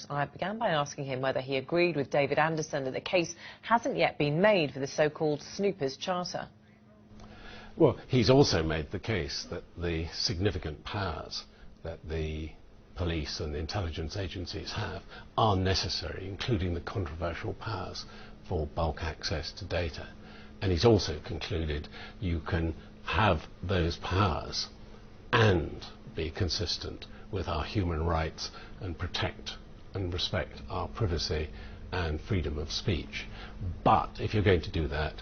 I began by asking him whether he agreed with David Anderson that the case hasn't yet been made for the so-called Snoopers Charter. Well, he's also made the case that the significant powers that the police and the intelligence agencies have are necessary, including the controversial powers for bulk access to data. And he's also concluded you can have those powers and be consistent with our human rights and protect and respect our privacy and freedom of speech. But if you're going to do that,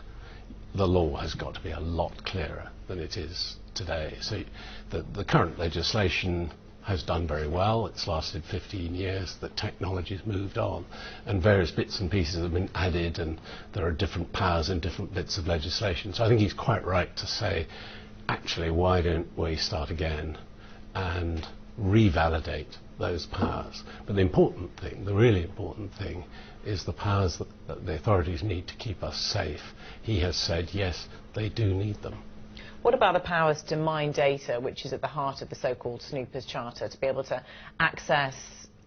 the law has got to be a lot clearer than it is today. So the current legislation has done very well. It's lasted 15 years. The technology's moved on, and various bits and pieces have been added, and there are different powers in different bits of legislation. So I think he's quite right to say, actually, why don't we start again and revalidate those powers? But the important thing, the really important thing, is the powers that the authorities need to keep us safe. He has said, yes, they do need them. What about the powers to mine data, which is at the heart of the so-called Snoopers Charter, to be able to access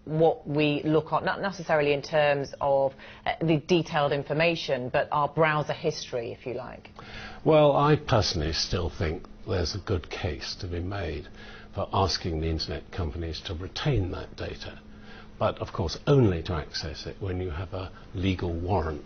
what we look on, not necessarily in terms of the detailed information, but our browser history, if you like? Well, I personally still think there's a good case to be made for asking the internet companies to retain that data, but of course only to access it when you have a legal warrant,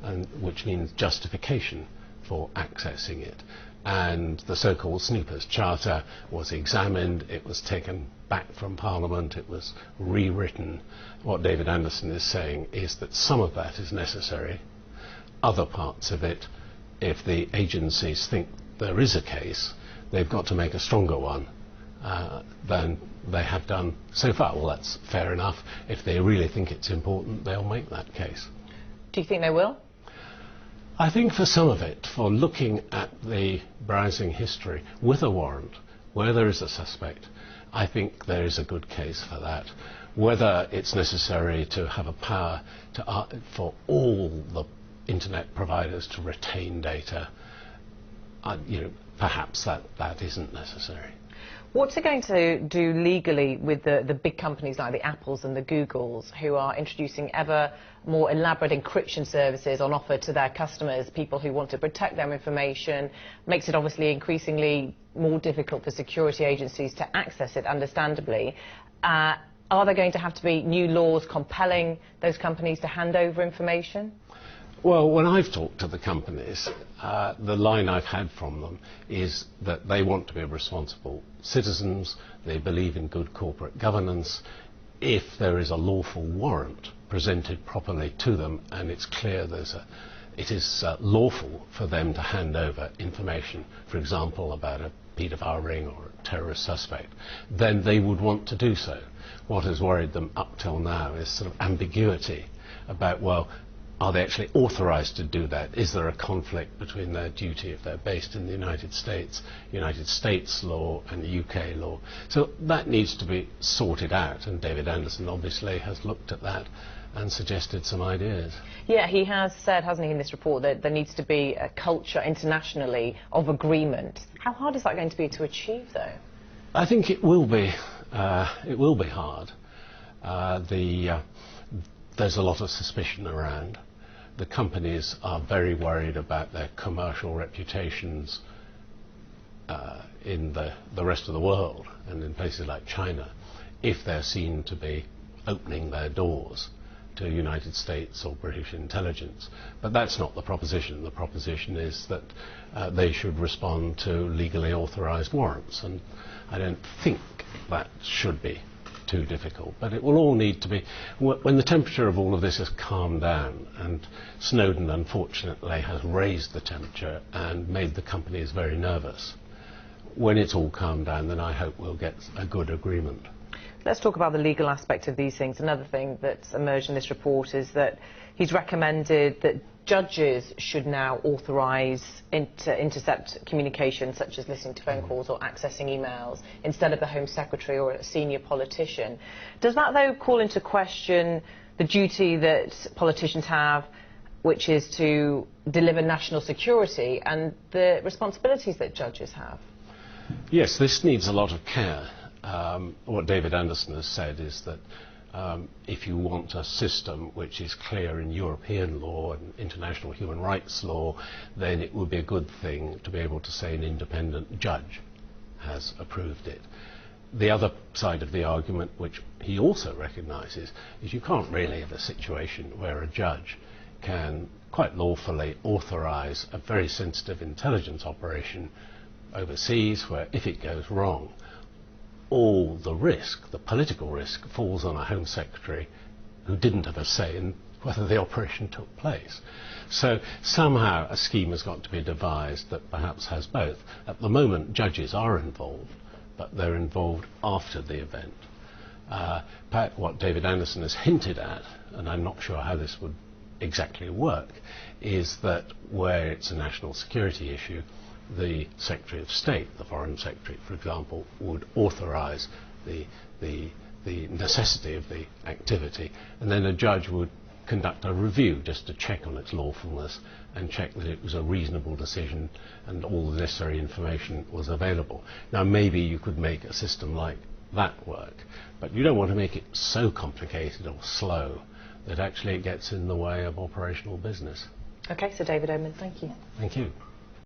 and which means justification for accessing it. And the so-called Snoopers Charter was examined, it was taken back from Parliament, it was rewritten. What David Anderson is saying is that some of that is necessary. Other parts of it, if the agencies think there is a case, they've got to make a stronger one than they have done so far. Well, that's fair enough. If they really think it's important, they'll make that case. Do you think they will? I think for some of it, for looking at the browsing history with a warrant, where there is a suspect, I think there is a good case for that. Whether it's necessary to have a power for all the internet providers to retain data, perhaps that isn't necessary. What's it going to do legally with the big companies like the Apples and the Googles, who are introducing ever more elaborate encryption services on offer to their customers, people who want to protect their information? Makes it obviously increasingly more difficult for security agencies to access it, understandably. Are there going to have to be new laws compelling those companies to hand over information? Well, when I've talked to the companies, the line I've had from them is that they want to be responsible citizens, they believe in good corporate governance. If there is a lawful warrant presented properly to them and it's clear it is lawful for them to hand over information, for example, about a paedophile ring or a terrorist suspect, then they would want to do so. What has worried them up till now is sort of ambiguity about, well, are they actually authorised to do that? Is there a conflict between their duty if they're based in the United States law and the UK law? So that needs to be sorted out, and David Anderson obviously has looked at that and suggested some ideas. Yeah, he has said, hasn't he, in this report, that there needs to be a culture internationally of agreement. How hard is that going to be to achieve, though? I think it will be. It will be hard. There's a lot of suspicion around. The companies are very worried about their commercial reputations in the rest of the world and in places like China, if they're seen to be opening their doors to United States or British intelligence. But that's not the proposition. The proposition is that they should respond to legally authorised warrants, and I don't think that should be too difficult, but it will all need to be, when the temperature of all of this has calmed down, and Snowden unfortunately has raised the temperature and made the companies very nervous. When it's all calmed down, then I hope we'll get a good agreement. Let's talk about the legal aspect of these things. Another thing that's emerged in this report is that he's recommended that judges should now authorise to intercept communication, such as listening to phone calls or accessing emails, instead of the Home Secretary or a senior politician. Does that, though, call into question the duty that politicians have, which is to deliver national security, and the responsibilities that judges have? Yes, this needs a lot of care. What David Anderson has said is that if you want a system which is clear in European law and international human rights law, then it would be a good thing to be able to say an independent judge has approved it. The other side of the argument, which he also recognises, is you can't really have a situation where a judge can quite lawfully authorise a very sensitive intelligence operation overseas where, if it goes wrong, all the risk, the political risk, falls on a Home Secretary who didn't have a say in whether the operation took place. So somehow a scheme has got to be devised that perhaps has both. At the moment, judges are involved, but they're involved after the event. What David Anderson has hinted at, and I'm not sure how this would exactly work, is that where it's a national security issue, the Secretary of State, the Foreign Secretary, for example, would authorise the necessity of the activity, and then a judge would conduct a review just to check on its lawfulness and check that it was a reasonable decision and all the necessary information was available. Now, maybe you could make a system like that work, but you don't want to make it so complicated or slow that actually it gets in the way of operational business. Okay, so David Oman, thank you. Thank you.